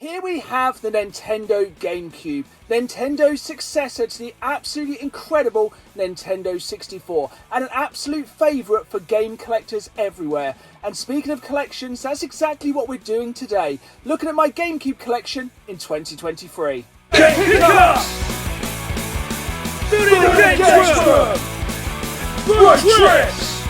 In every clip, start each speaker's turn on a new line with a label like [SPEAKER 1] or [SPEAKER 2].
[SPEAKER 1] Here we have the Nintendo GameCube, Nintendo's successor to the absolutely incredible Nintendo 64, and an absolute favourite for game collectors everywhere. And speaking of collections, that's exactly what we're doing today, looking at my GameCube collection in 2023.
[SPEAKER 2] Pick up! Duty the Game Room! Tricks!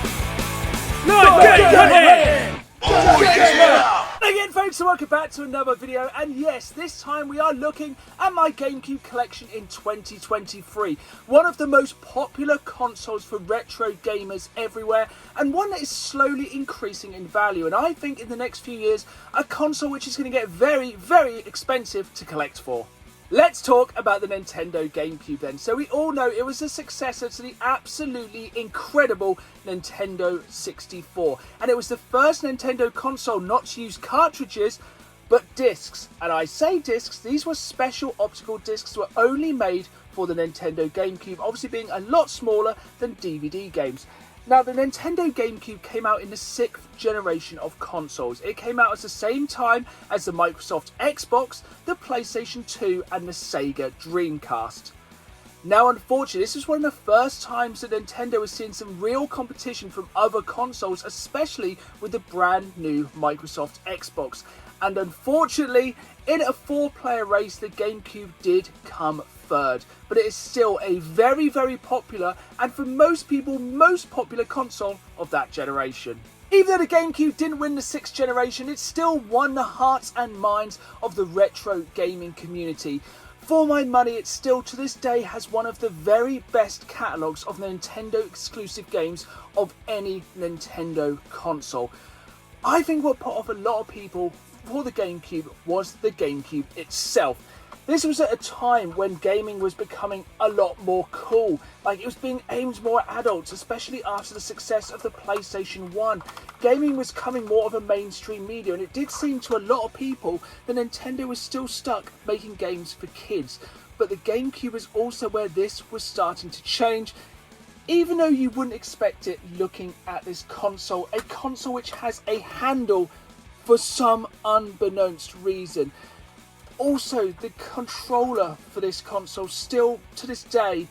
[SPEAKER 2] Not get your hand! Oh yeah!
[SPEAKER 1] Again folks, so welcome back to another video, and yes, this time we are looking at my GameCube collection in 2023. One of the most popular consoles for retro gamers everywhere, and one that is slowly increasing in value, and I think in the next few years, a console which is going to get very, very expensive to collect for. Let's talk about the Nintendo GameCube then. So we all know it was a successor to the absolutely incredible Nintendo 64. And it was the first Nintendo console not to use cartridges, but discs. And I say discs, these were special optical discs that were only made for the Nintendo GameCube, obviously being a lot smaller than DVD games. Now, the Nintendo GameCube came out in the 6th generation of consoles. It came out at the same time as the Microsoft Xbox, the PlayStation 2 and the Sega Dreamcast. Now, unfortunately, this was one of the first times that Nintendo was seeing some real competition from other consoles, especially with the brand new Microsoft Xbox. And unfortunately, in a 4-player race, the GameCube did come third. But it is still a very, very popular, and for most people, most popular console of that generation. Even though the GameCube didn't win the 6th generation, it still won the hearts and minds of the retro gaming community. For my money, it still to this day has one of the very best catalogues of Nintendo exclusive games of any Nintendo console. I think what put off a lot of people for the GameCube was the GameCube itself. This was at a time when gaming was becoming a lot more cool. Like, it was being aimed more at adults, especially after the success of the PlayStation 1. Gaming was becoming more of a mainstream media, and it did seem to a lot of people that Nintendo was still stuck making games for kids. But the GameCube was also where this was starting to change, even though you wouldn't expect it looking at this console. A console which has a handle for some unbeknownst reason. Also, the controller for this console still, to this day,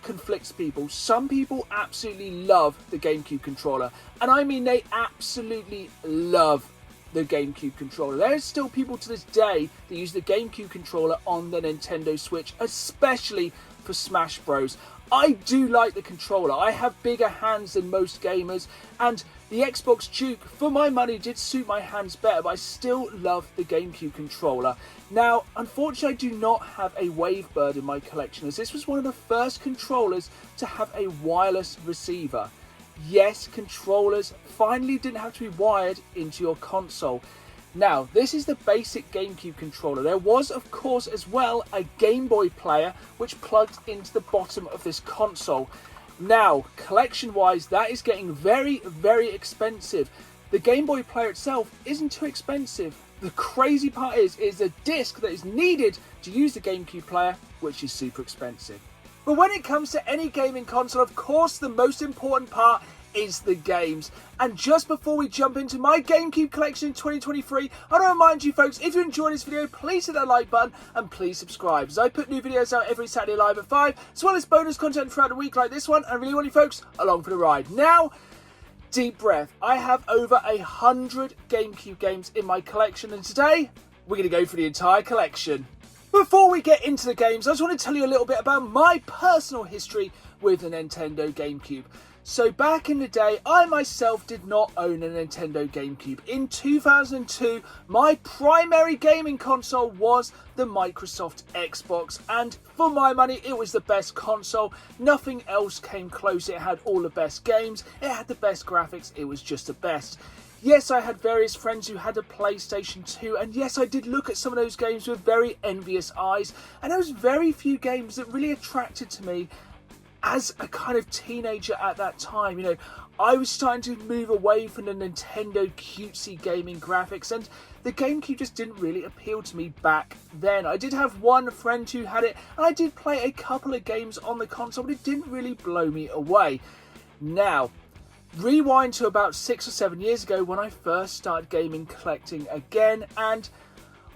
[SPEAKER 1] conflicts people. Some people absolutely love the GameCube controller. And I mean, they absolutely love the GameCube controller. There are still people to this day that use the GameCube controller on the Nintendo Switch, especially for Smash Bros. I do like the controller. I have bigger hands than most gamers, and the Xbox Duke, for my money, did suit my hands better, but I still love the GameCube controller. Now, unfortunately, I do not have a Wavebird in my collection, as this was one of the first controllers to have a wireless receiver. Yes, controllers finally didn't have to be wired into your console. Now, this is the basic GameCube controller. There was, of course, as well, a Game Boy player which plugged into the bottom of this console. Now, collection-wise, that is getting very, very expensive. The Game Boy player itself isn't too expensive. The crazy part is a disc that is needed to use the GameCube player, which is super expensive. But when it comes to any gaming console, of course, the most important part is the games. And just before we jump into my GameCube collection in 2023, I want to remind you folks, if you enjoyed this video, please hit that like button and please subscribe, as I put new videos out every Saturday live at 5, as well as bonus content throughout the week like this one. I really want you folks along for the ride. Now, deep breath. I have over 100 GameCube games in my collection, and today we're going to go for the entire collection. Before we get into the games, I just want to tell you a little bit about my personal history with the Nintendo GameCube. So back in the day, I myself did not own a Nintendo GameCube. In 2002, my primary gaming console was the Microsoft Xbox, and for my money, it was the best console. Nothing else came close. It had all the best games, it had the best graphics, it was just the best. Yes, I had various friends who had a PlayStation 2, and yes, I did look at some of those games with very envious eyes, and there was very few games that really attracted to me as a kind of teenager at that time. You know, I was starting to move away from the Nintendo cutesy gaming graphics, and the GameCube just didn't really appeal to me back then. I did have one friend who had it, and I did play a couple of games on the console, but it didn't really blow me away. Now, rewind to about 6 or 7 years ago when I first started gaming collecting again, and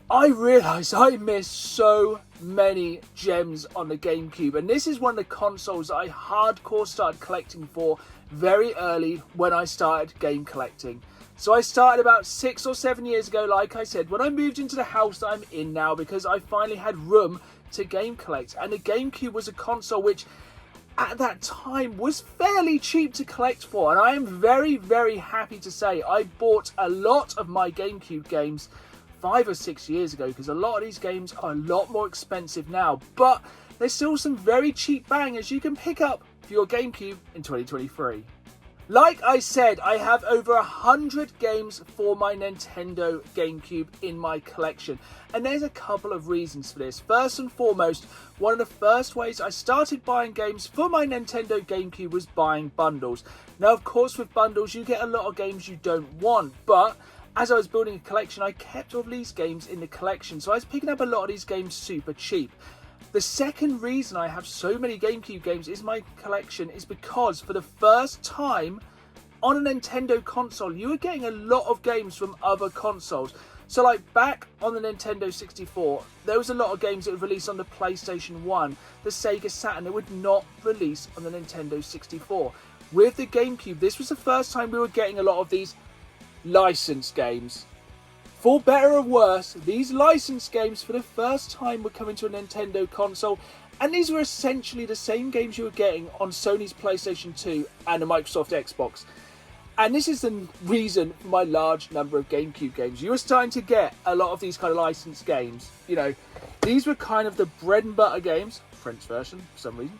[SPEAKER 1] I realised I missed so many gems on the GameCube, and this is one of the consoles that I hardcore started collecting for very early when I started game collecting. So I started about 6 or 7 years ago, like I said, when I moved into the house that I'm in now, because I finally had room to game collect. And the GameCube was a console which at that time was fairly cheap to collect for, and I am very, very happy to say I bought a lot of my GameCube games 5 or 6 years ago, because a lot of these games are a lot more expensive now, but there's still some very cheap bangers you can pick up for your GameCube in 2023. Like I said, I have over 100 games for my Nintendo GameCube in my collection, and there's a couple of reasons for this. First and foremost, one of the first ways I started buying games for my Nintendo GameCube was buying bundles. Now, of course, with bundles, you get a lot of games you don't want, but as I was building a collection, I kept all these games in the collection, so I was picking up a lot of these games super cheap. The second reason I have so many GameCube games in my collection is because for the first time on a Nintendo console, you were getting a lot of games from other consoles. So like back on the Nintendo 64, there was a lot of games that would release on the PlayStation 1, the Sega Saturn, that would not release on the Nintendo 64. With the GameCube, this was the first time we were getting a lot of these licensed games. For better or worse, these licensed games for the first time were coming to a Nintendo console, and these were essentially the same games you were getting on Sony's PlayStation 2 and the Microsoft Xbox. And this is the reason for my large number of GameCube games. You were starting to get a lot of these kind of licensed games. You know, these were kind of the bread and butter games, French version for some reason,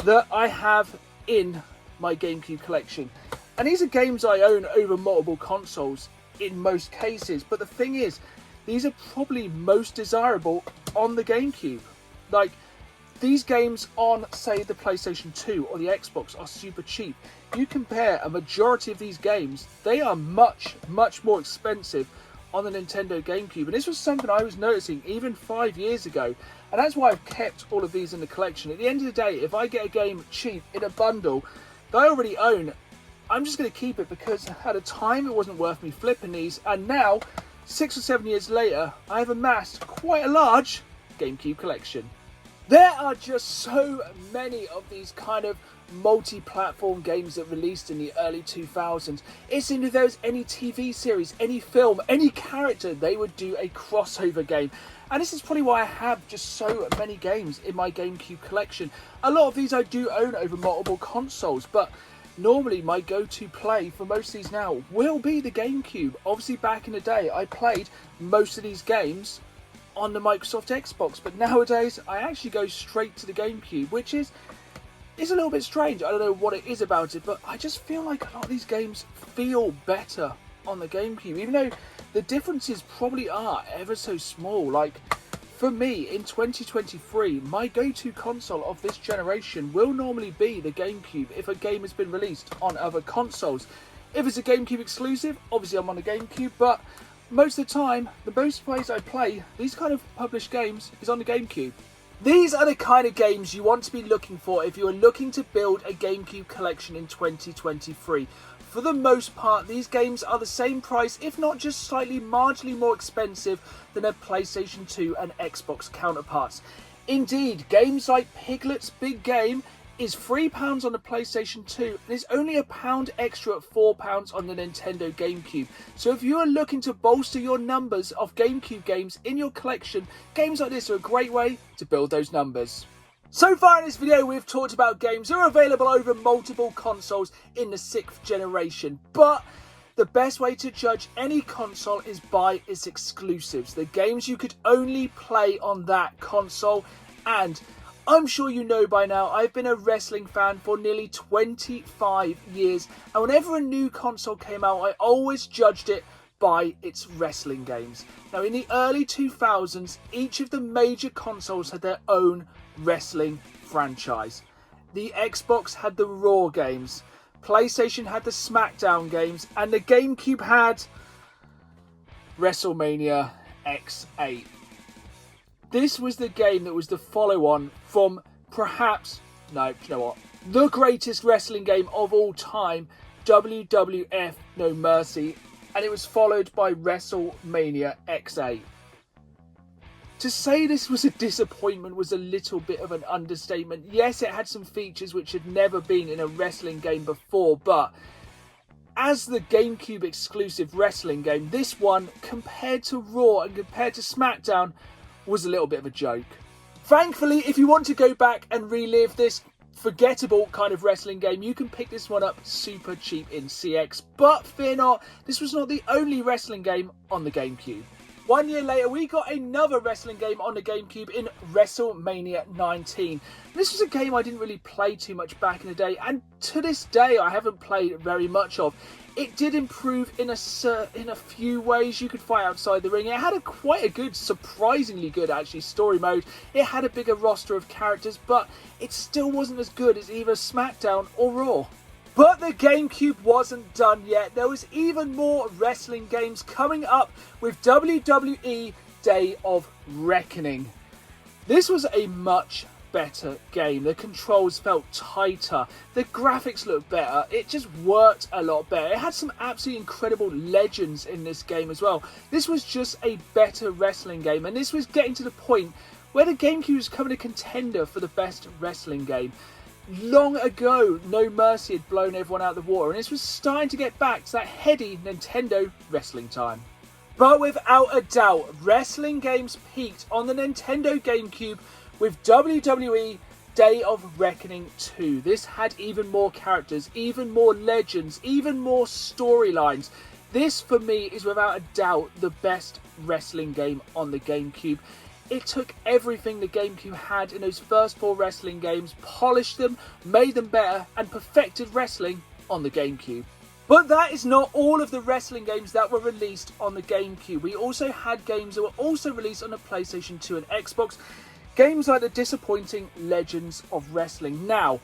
[SPEAKER 1] that I have in my GameCube collection. And these are games I own over multiple consoles in most cases, but the thing is, these are probably most desirable on the GameCube. Like, these games on, say, the PlayStation 2 or the Xbox are super cheap. You compare a majority of these games, they are much, much more expensive on the Nintendo GameCube. And this was something I was noticing even 5 years ago, and that's why I've kept all of these in the collection. At the end of the day, if I get a game cheap in a bundle that I already own, I'm just going to keep it, because at the time it wasn't worth me flipping these, and now 6 or 7 years later I have amassed quite a large GameCube collection. There are just so many of these kind of multi-platform games that released in the early 2000s. It seemed if there was any TV series, any film, any character, they would do a crossover game. And this is probably why I have just so many games in my GameCube collection. A lot of these I do own over multiple consoles, but normally my go-to play for most of these now will be the GameCube. Obviously back in the day I played most of these games on the Microsoft Xbox, but nowadays I actually go straight to the GameCube, which is a little bit strange. I don't know what it is about it, but I just feel like a lot of these games feel better on the GameCube, even though the differences probably are ever so small. Like, for me, in 2023, my go-to console of this generation will normally be the GameCube if a game has been released on other consoles. If it's a GameCube exclusive, obviously I'm on the GameCube, but most of the time, the most ways I play these kind of published games is on the GameCube. These are the kind of games you want to be looking for if you are looking to build a GameCube collection in 2023. For the most part, these games are the same price, if not just slightly marginally more expensive than their PlayStation 2 and Xbox counterparts. Indeed, games like Piglet's Big Game is £3 on the PlayStation 2 and is only £1 extra at £4 on the Nintendo GameCube. So if you are looking to bolster your numbers of GameCube games in your collection, games like this are a great way to build those numbers. So far in this video, we've talked about games that are available over multiple consoles in the 6th generation, but the best way to judge any console is by its exclusives, the games you could only play on that console. And I'm sure you know by now, I've been a wrestling fan for nearly 25 years, and whenever a new console came out, I always judged it by its wrestling games. Now, in the early 2000s, each of the major consoles had their own wrestling franchise. The Xbox had the Raw games, PlayStation had the SmackDown games, and the GameCube had WrestleMania X8. This was the game that was the follow-on from perhaps, no, do you know what, the greatest wrestling game of all time, WWF No Mercy, and it was followed by WrestleMania X8. To say this was a disappointment was a little bit of an understatement. Yes, it had some features which had never been in a wrestling game before, but as the GameCube exclusive wrestling game, this one, compared to Raw and compared to SmackDown, was a little bit of a joke. Thankfully, if you want to go back and relive this forgettable kind of wrestling game, you can pick this one up super cheap in CX. But fear not, this was not the only wrestling game on the GameCube. 1 year later, we got another wrestling game on the GameCube in WrestleMania 19. This was a game I didn't really play too much back in the day, and to this day I haven't played very much of. It did improve in a few ways. You could fight outside the ring. It had quite a good, surprisingly good actually, story mode. It had a bigger roster of characters, but it still wasn't as good as either SmackDown or Raw. But the GameCube wasn't done yet. There was even more wrestling games coming up with WWE Day of Reckoning. This was a much better game. The controls felt tighter. The graphics looked better. It just worked a lot better. It had some absolutely incredible legends in this game as well. This was just a better wrestling game, and this was getting to the point where the GameCube was becoming a contender for the best wrestling game. Long ago, No Mercy had blown everyone out of the water, and this was starting to get back to that heady Nintendo wrestling time. But without a doubt, wrestling games peaked on the Nintendo GameCube with WWE Day of Reckoning 2. This had even more characters, even more legends, even more storylines. This, for me, is without a doubt the best wrestling game on the GameCube. It took everything the GameCube had in those first 4 wrestling games, polished them, made them better, and perfected wrestling on the GameCube. But that is not all of the wrestling games that were released on the GameCube. We also had games that were also released on the PlayStation 2 and Xbox. Games like the disappointing Legends of Wrestling. Now,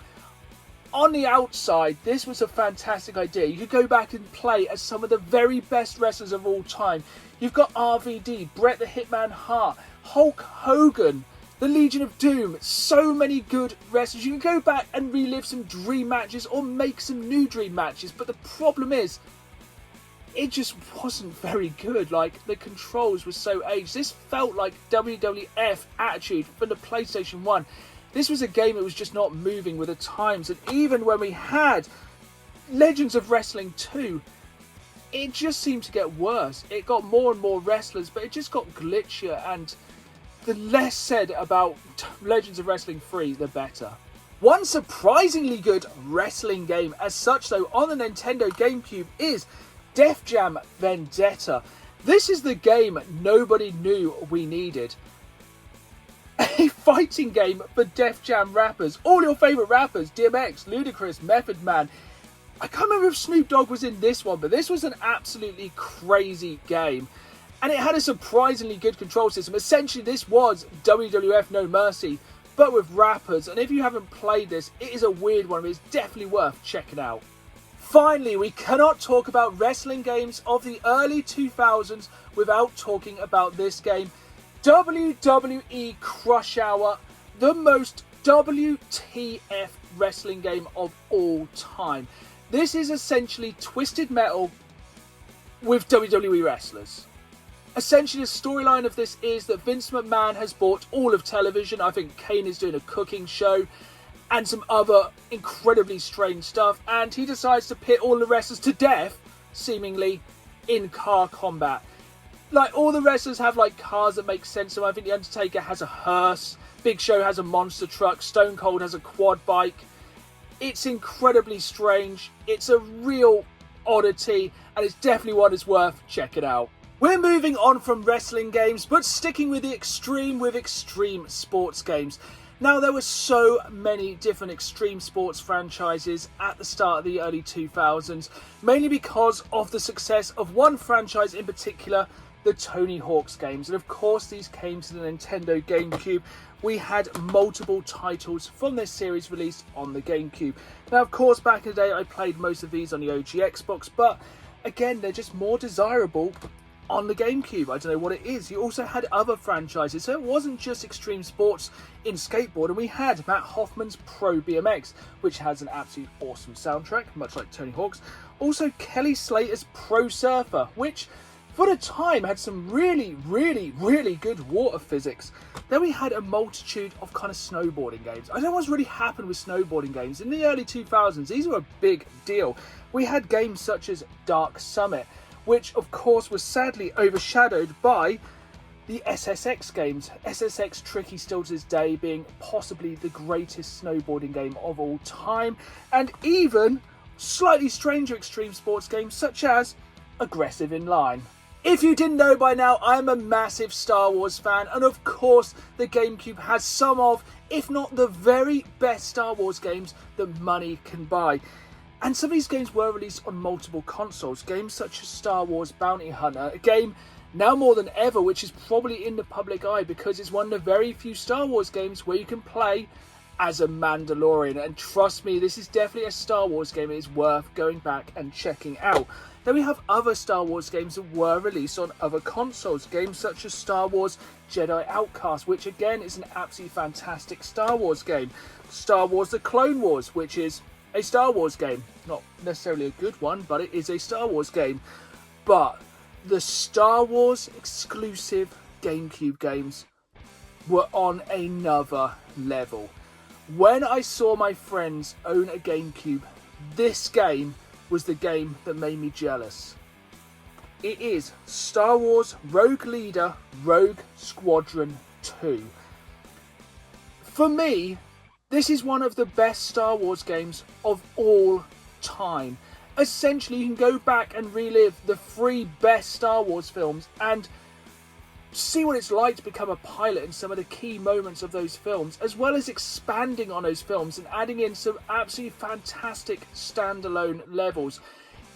[SPEAKER 1] on the outside, this was a fantastic idea. You could go back and play as some of the very best wrestlers of all time. You've got RVD, Bret the Hitman Hart, Hulk Hogan, the Legion of Doom. So many good wrestlers. You can go back and relive some dream matches or make some new dream matches. But the problem is, it just wasn't very good. Like, the controls were so aged. This felt like WWF Attitude from the PlayStation 1. This was a game that was just not moving with the times. And even when we had Legends of Wrestling 2, it just seemed to get worse. It got more and more wrestlers, but it just got glitchier, and the less said about Legends of Wrestling 3, the better. One surprisingly good wrestling game as such, though, on the Nintendo GameCube is Def Jam Vendetta. This is the game nobody knew we needed. A fighting game for Def Jam rappers. All your favourite rappers, DMX, Ludacris, Method Man. I can't remember if Snoop Dogg was in this one, but this was an absolutely crazy game. And it had a surprisingly good control system. Essentially, this was WWF No Mercy, but with rappers. And if you haven't played this, it is a weird one, but it's definitely worth checking out. Finally, we cannot talk about wrestling games of the early 2000s without talking about this game. WWE Crush Hour, the most WTF wrestling game of all time. This is essentially Twisted Metal with WWE wrestlers. Essentially, the storyline of this is that Vince McMahon has bought all of television. I think Kane is doing a cooking show and some other incredibly strange stuff. And he decides to pit all the wrestlers to death, seemingly, in car combat. Like, all the wrestlers have, like, cars that make sense to them. I think The Undertaker has a hearse. Big Show has a monster truck. Stone Cold has a quad bike. It's incredibly strange. It's a real oddity. And it's definitely one that's worth checking out. We're moving on from wrestling games, but sticking with the extreme with extreme sports games. Now, there were so many different extreme sports franchises at the start of the early 2000s, mainly because of the success of one franchise in particular, the Tony Hawk's games. And of course, these came to the Nintendo GameCube. We had multiple titles from this series released on the GameCube. Now, of course, back in the day, I played most of these on the OG Xbox, but again, they're just more desirable on the GameCube. I don't know what it is. You also had other franchises, so it wasn't just extreme sports in skateboard. And we had Matt Hoffman's Pro BMX, which has an absolute awesome soundtrack, much like Tony Hawk's. Also, Kelly Slater's Pro Surfer, which for the time had some really good water physics. Then we had a multitude of kind of snowboarding games. I don't know what's really happened with snowboarding games. In the early 2000s, these were a big deal. We had games such as Dark Summit, which of course was sadly overshadowed by the SSX games. SSX Tricky still to this day being possibly the greatest snowboarding game of all time, and even slightly stranger extreme sports games such as Aggressive Inline. If you didn't know by now, I am a massive Star Wars fan, and of course the GameCube has some of, if not the very best Star Wars games that money can buy. And some of these games were released on multiple consoles, games such as Star Wars Bounty Hunter, a game now more than ever which is probably in the public eye because it's one of the very few Star Wars games where you can play as a Mandalorian, and trust me, this is definitely a Star Wars game. It is worth going back and checking out. Then we have other Star Wars games that were released on other consoles. Games such as Star Wars Jedi Outcast, which again is an absolutely fantastic Star Wars game. Star Wars The Clone Wars, which is a Star Wars game. Not necessarily a good one, but it is a Star Wars game. But the Star Wars exclusive GameCube games were on another level. When I saw my friends own a GameCube, this game was the game that made me jealous. It is Star Wars Rogue Leader Rogue Squadron 2. For me, this is one of the best Star Wars games of all time. Essentially, you can go back and relive the 3 best Star Wars films and see what it's like to become a pilot in some of the key moments of those films, as well as expanding on those films and adding in some absolutely fantastic standalone levels.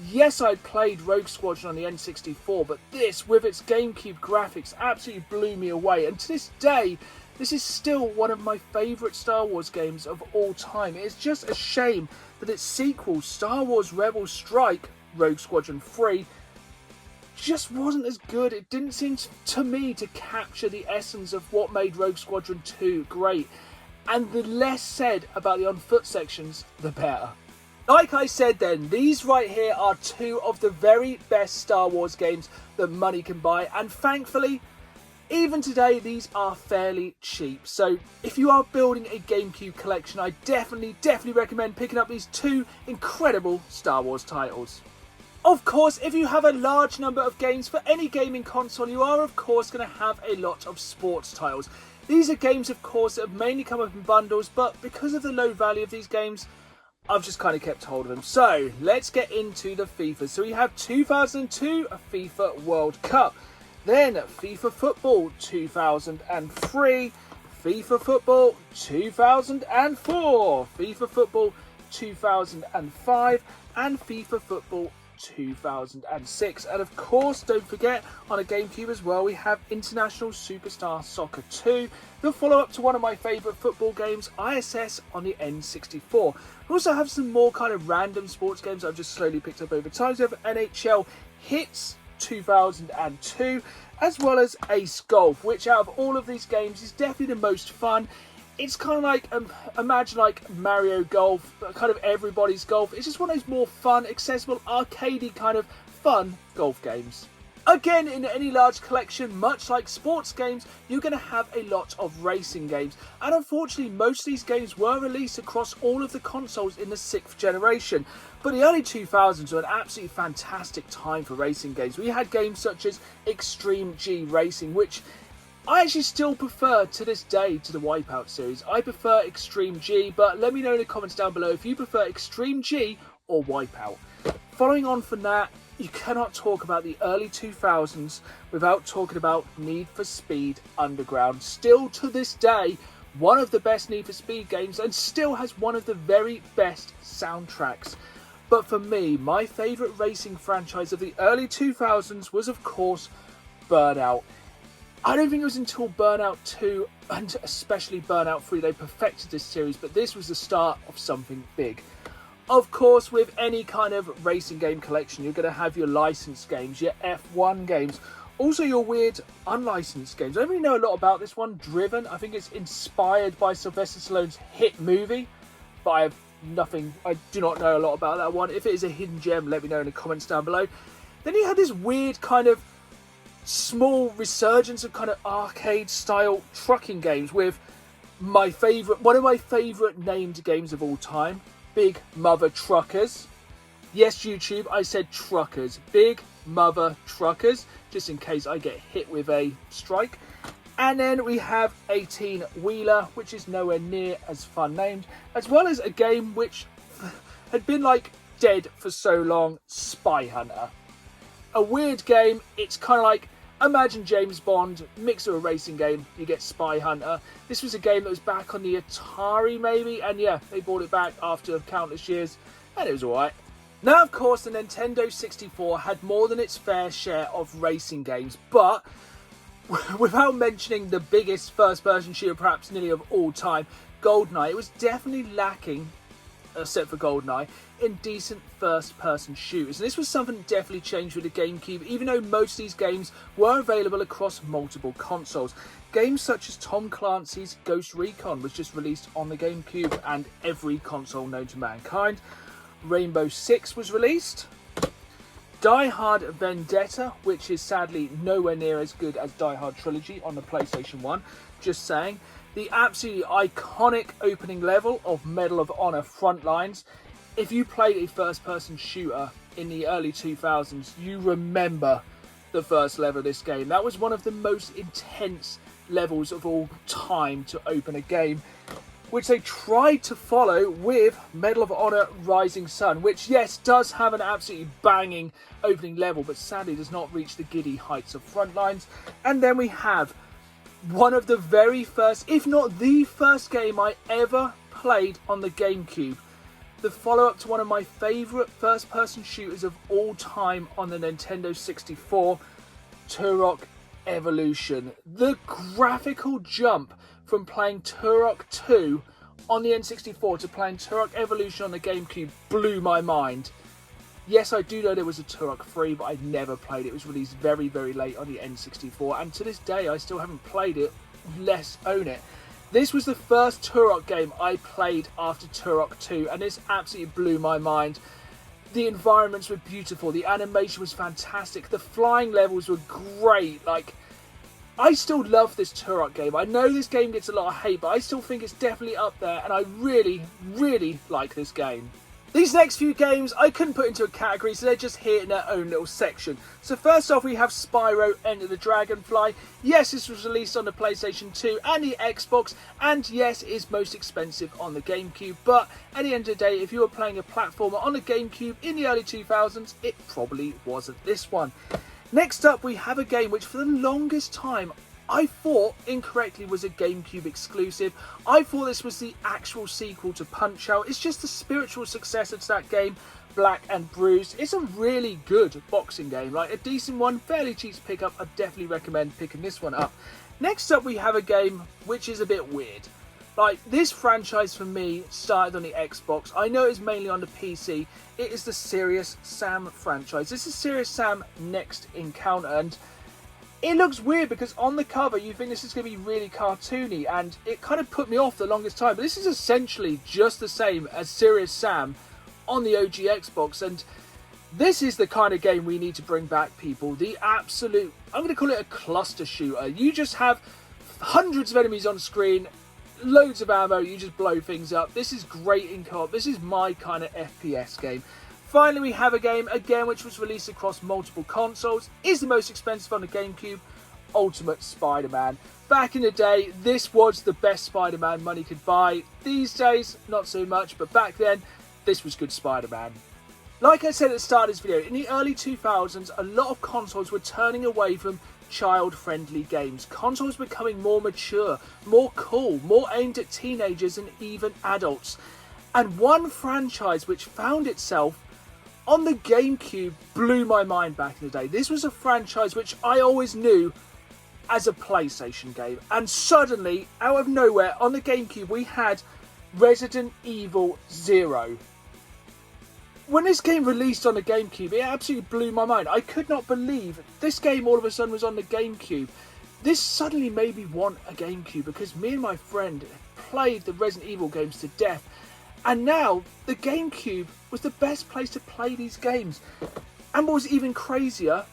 [SPEAKER 1] Yes, I played Rogue Squadron on the N64, but this, with its GameCube graphics, absolutely blew me away. And to this day, this is still one of my favourite Star Wars games of all time. It's just a shame that its sequel, Star Wars Rebel Strike, Rogue Squadron 3, just wasn't as good. It didn't seem to me to capture the essence of what made Rogue Squadron 2 great. And the less said about the on foot sections, the better. Like I said then, these right here are 2 of the very best Star Wars games that money can buy. And thankfully, even today, these are fairly cheap. So if you are building a GameCube collection, I definitely recommend picking up these 2 incredible Star Wars titles. Of course, if you have a large number of games for any gaming console, you are of course going to have a lot of sports titles. These are games of course that have mainly come up in bundles, but because of the low value of these games, I've just kind of kept hold of them. So let's get into the FIFA. So we have 2002 FIFA World Cup, then FIFA Football 2003, FIFA Football 2004, FIFA Football 2005, and FIFA Football 2006. And of course, don't forget, on a GameCube as well, we have International Superstar Soccer 2, the follow-up to one of my favourite football games, ISS, on the N64. We also have some more kind of random sports games I've just slowly picked up over time. So we have NHL Hits 2002, as well as Ace Golf, which out of all of these games is definitely the most fun. It's kind of like, imagine like Mario Golf, but kind of everybody's golf. It's just one of those more fun, accessible, arcadey kind of fun golf games. Again, in any large collection, much like sports games, you're going to have a lot of racing games. And unfortunately, most of these games were released across all of the consoles in the 6th generation. But the early 2000s were an absolutely fantastic time for racing games. We had games such as Extreme G Racing, which I actually still prefer to this day to the Wipeout series. I prefer Extreme G, but let me know in the comments down below if you prefer Extreme G or Wipeout. Following on from that, you cannot talk about the early 2000s without talking about Need for Speed Underground. Still to this day, one of the best Need for Speed games and still has one of the very best soundtracks. But for me, my favourite racing franchise of the early 2000s was of course Burnout. I don't think it was until Burnout 2 and especially Burnout 3 they perfected this series, but this was the start of something big. Of course, with any kind of racing game collection, you're going to have your licensed games, your F1 games, also your weird unlicensed games. I don't really know a lot about this one, Driven. I think it's inspired by Sylvester Stallone's hit movie, but I do not know a lot about that one. If it is a hidden gem, let me know in the comments down below. Then you had this weird kind of small resurgence of kind of arcade style trucking games with one of my favourite named games of all time, Big Mother Truckers. Yes, YouTube, I said truckers. Big Mother Truckers, just in case I get hit with a strike. And then we have 18 Wheeler, which is nowhere near as fun named, as well as a game which had been like dead for so long, Spy Hunter. A weird game. It's kind of like, imagine James Bond, mix of a racing game, you get Spy Hunter. This was a game that was back on the Atari maybe, and yeah, they brought it back after countless years, and it was alright. Now, of course, the Nintendo 64 had more than its fair share of racing games, but without mentioning the biggest first-person shooter perhaps nearly of all time, GoldenEye, it was definitely lacking, except for GoldenEye, in decent first-person shooters. And this was something that definitely changed with the GameCube, even though most of these games were available across multiple consoles. Games such as Tom Clancy's Ghost Recon was just released on the GameCube and every console known to mankind. Rainbow Six was released. Die Hard Vendetta, which is sadly nowhere near as good as Die Hard Trilogy on the PlayStation 1, just saying. The absolutely iconic opening level of Medal of Honor Frontlines. If you played a first-person shooter in the early 2000s, you remember the first level of this game. That was one of the most intense levels of all time to open a game, which they tried to follow with Medal of Honor Rising Sun, which, yes, does have an absolutely banging opening level, but sadly does not reach the giddy heights of Frontlines. And then we have one of the very first, if not the first game I ever played on the GameCube. The follow-up to one of my favourite first-person shooters of all time on the Nintendo 64, Turok Evolution. The graphical jump from playing Turok 2 on the N64 to playing Turok Evolution on the GameCube blew my mind. Yes, I do know there was a Turok 3, but I never played it. It was released very, very late on the N64, and to this day I still haven't played it, less own it. This was the first Turok game I played after Turok 2, and this absolutely blew my mind. The environments were beautiful, the animation was fantastic, the flying levels were great. Like, I still love this Turok game. I know this game gets a lot of hate, but I still think it's definitely up there, and I really, really like this game. These next few games I couldn't put into a category, so they're just here in their own little section. So first off, we have Spyro Enter the Dragonfly. Yes, this was released on the PlayStation 2 and the Xbox, and yes, it is most expensive on the GameCube, but at the end of the day, if you were playing a platformer on the GameCube in the early 2000s, it probably wasn't this one. Next up, we have a game which for the longest time I thought incorrectly was a GameCube exclusive. I thought this was the actual sequel to Punch-Out. It's just the spiritual successor to that game, Black and Bruised. It's a really good boxing game, like a decent one, fairly cheap to pick up. I definitely recommend picking this one up. Next up, we have a game which is a bit weird. Like, this franchise for me started on the Xbox. I know it's mainly on the PC. It is the Serious Sam franchise. This is Serious Sam Next Encounter, and it looks weird because on the cover you think this is going to be really cartoony, and it kind of put me off the longest time. But this is essentially just the same as Serious Sam on the OG Xbox, and this is the kind of game we need to bring back, people. The absolute, I'm going to call it a cluster shooter. You just have hundreds of enemies on screen, loads of ammo, you just blow things up. This is great in co-op. This is my kind of FPS game. Finally, we have a game, again, which was released across multiple consoles, is the most expensive on the GameCube, Ultimate Spider-Man. Back in the day, this was the best Spider-Man money could buy. These days, not so much, but back then, this was good Spider-Man. Like I said at the start of this video, in the early 2000s, a lot of consoles were turning away from child-friendly games. Consoles were becoming more mature, more cool, more aimed at teenagers and even adults. And one franchise which found itself on the GameCube blew my mind back in the day. This was a franchise which I always knew as a PlayStation game. And suddenly, out of nowhere, on the GameCube, we had Resident Evil 0. When this game released on the GameCube, it absolutely blew my mind. I could not believe this game all of a sudden was on the GameCube. This suddenly made me want a GameCube because me and my friend played the Resident Evil games to death. And now, the GameCube was the best place to play these games. And what was even crazier,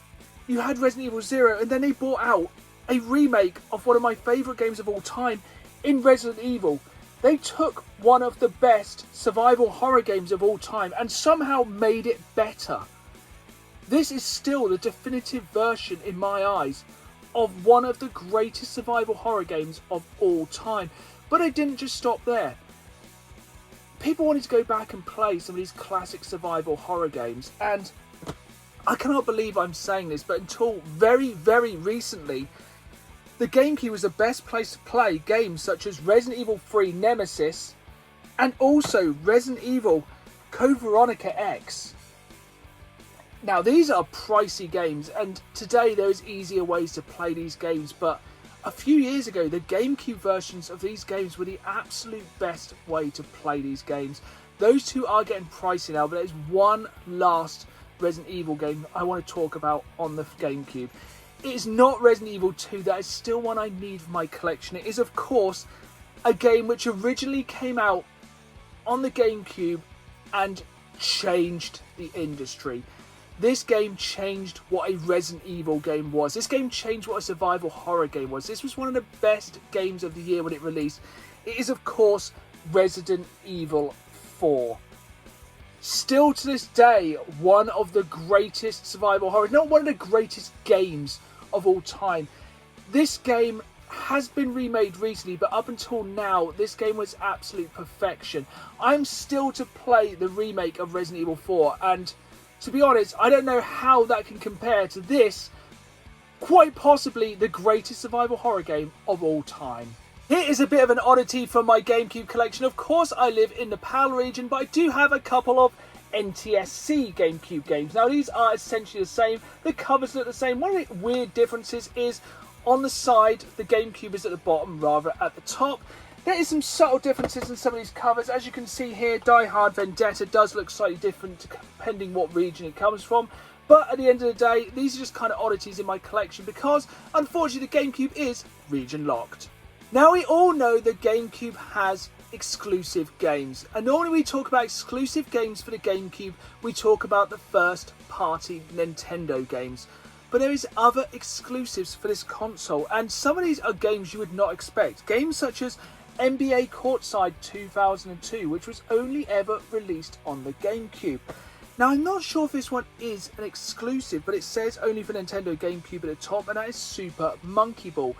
[SPEAKER 1] you had Resident Evil 0, and then they brought out a remake of one of my favourite games of all time in Resident Evil. They took one of the best survival horror games of all time and somehow made it better. This is still the definitive version, in my eyes, of one of the greatest survival horror games of all time. But it didn't just stop there. People wanted to go back and play some of these classic survival horror games, and I cannot believe I'm saying this, but until very, very recently, the GameCube was the best place to play games such as Resident Evil 3 Nemesis and also Resident Evil Code Veronica X. Now, these are pricey games, and today there's easier ways to play these games, but a few years ago, the GameCube versions of these games were the absolute best way to play these games. Those two are getting pricey now, but there's one last Resident Evil game I want to talk about on the GameCube. It is not Resident Evil 2, that is still one I need for my collection. It is, of course, a game which originally came out on the GameCube and changed the industry. This game changed what a Resident Evil game was. This game changed what a survival horror game was. This was one of the best games of the year when it released. It is, of course, Resident Evil 4. Still to this day, one of the greatest survival horror, not one of the greatest games of all time. This game has been remade recently, but up until now, this game was absolute perfection. I'm still to play the remake of Resident Evil 4, and to be honest, I don't know how that can compare to this, quite possibly the greatest survival horror game of all time. Here is a bit of an oddity from my GameCube collection. Of course, I live in the PAL region, but I do have a couple of NTSC GameCube games. Now, these are essentially the same. The covers look the same. One of the weird differences is on the side, the GameCube is at the bottom rather at the top. There is some subtle differences in some of these covers. As you can see here, Die Hard Vendetta does look slightly different depending what region it comes from. But at the end of the day, these are just kind of oddities in my collection because, unfortunately, the GameCube is region locked. Now, we all know the GameCube has exclusive games. And normally we talk about exclusive games for the GameCube, we talk about the first-party Nintendo games. But there is other exclusives for this console, and some of these are games you would not expect. Games such as NBA Courtside 2002, which was only ever released on the GameCube. Now, I'm not sure if this one is an exclusive, but it says only for Nintendo GameCube at the top, and that is Super Monkey Ball.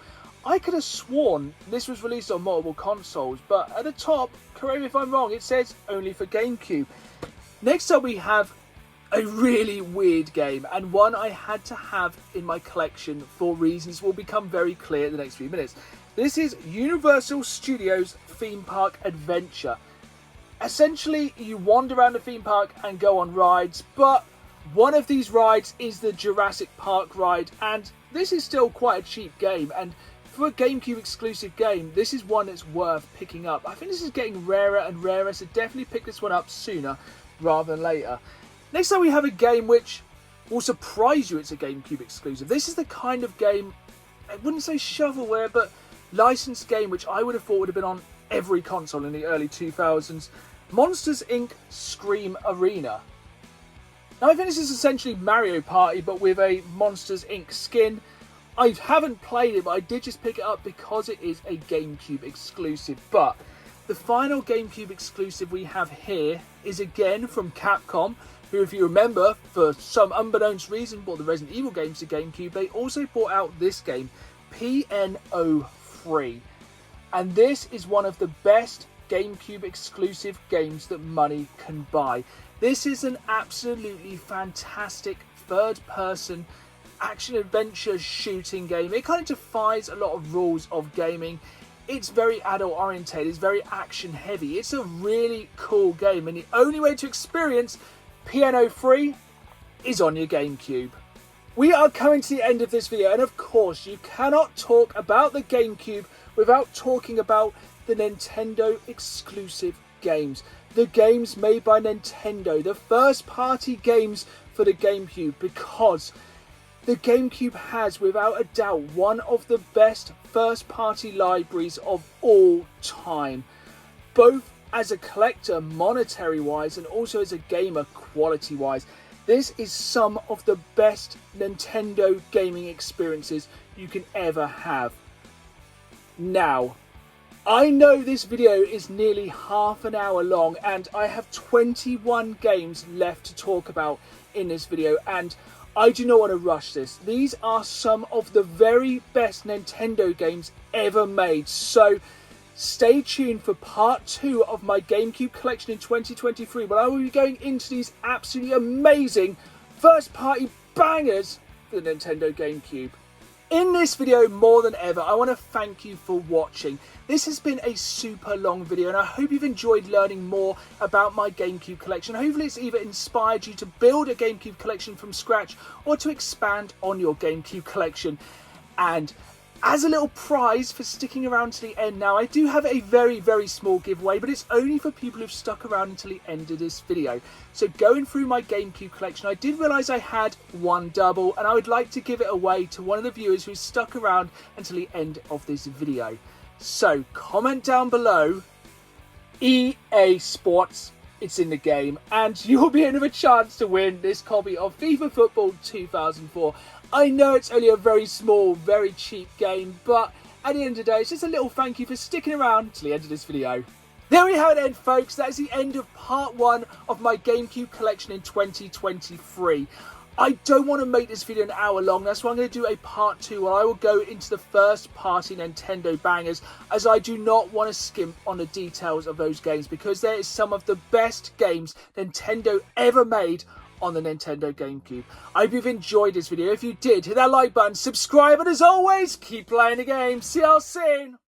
[SPEAKER 1] I could have sworn this was released on multiple consoles, but at the top, correct me if I'm wrong, it says only for GameCube. Next up, we have a really weird game, and one I had to have in my collection for reasons will become very clear in the next few minutes. This is Universal Studios Theme Park Adventure. Essentially, you wander around the theme park and go on rides, but one of these rides is the Jurassic Park ride, and this is still quite a cheap game, and for a GameCube exclusive game, this is one that's worth picking up. I think this is getting rarer and rarer, so definitely pick this one up sooner rather than later. Next up, we have a game which will surprise you it's a GameCube exclusive. This is the kind of game, I wouldn't say shovelware, but licensed game which I would have thought would have been on every console in the early 2000s. Monsters Inc. Scream Arena. Now, I think this is essentially Mario Party, but with a Monsters Inc. skin. I haven't played it, but I did just pick it up because it is a GameCube exclusive. But the final GameCube exclusive we have here is again from Capcom, who, if you remember, for some unbeknownst reason, bought the Resident Evil games to GameCube. They also bought out this game, PNO3. And this is one of the best GameCube exclusive games that money can buy. This is an absolutely fantastic third-person action-adventure shooting game. It kind of defies a lot of rules of gaming. It's very adult-orientated, it's very action-heavy. It's a really cool game, and the only way to experience PNO3 is on your GameCube. We are coming to the end of this video, and of course you cannot talk about the GameCube without talking about the Nintendo exclusive games. The games made by Nintendo, the first party games for the GameCube, because the GameCube has without a doubt one of the best first party libraries of all time, both as a collector monetary wise and also as a gamer quality wise. This is some of the best Nintendo gaming experiences you can ever have. Now, I know this video is nearly half an hour long and I have 21 games left to talk about in this video, and I do not want to rush this. These are some of the very best Nintendo games ever made, so stay tuned for part 2 of my GameCube collection in 2023, where I will be going into these absolutely amazing first party bangers for the Nintendo GameCube. In this video, more than ever, I want to thank you for watching. This has been a super long video and I hope you've enjoyed learning more about my GameCube collection. Hopefully it's either inspired you to build a GameCube collection from scratch or to expand on your GameCube collection. And as a little prize for sticking around to the end now, I do have a very, very small giveaway, but it's only for people who've stuck around until the end of this video. So going through my GameCube collection, I did realise I had one double, and I would like to give it away to one of the viewers who stuck around until the end of this video. So comment down below, EA Sports, it's in the game, and you'll be in with a chance to win this copy of FIFA Football 2004. I know it's only a very small, very cheap game, but at the end of the day, it's just a little thank you for sticking around to the end of this video. There we have it then, folks. That is the end of part 1 of my GameCube collection in 2023. I don't want to make this video an hour long, that's why I'm going to do a part 2 where I will go into the first party Nintendo bangers, as I do not want to skimp on the details of those games, because there is some of the best games Nintendo ever made on the Nintendo GameCube. I hope you've enjoyed this video. If you did, hit that like button, subscribe, and as always, keep playing the game. See y'all soon.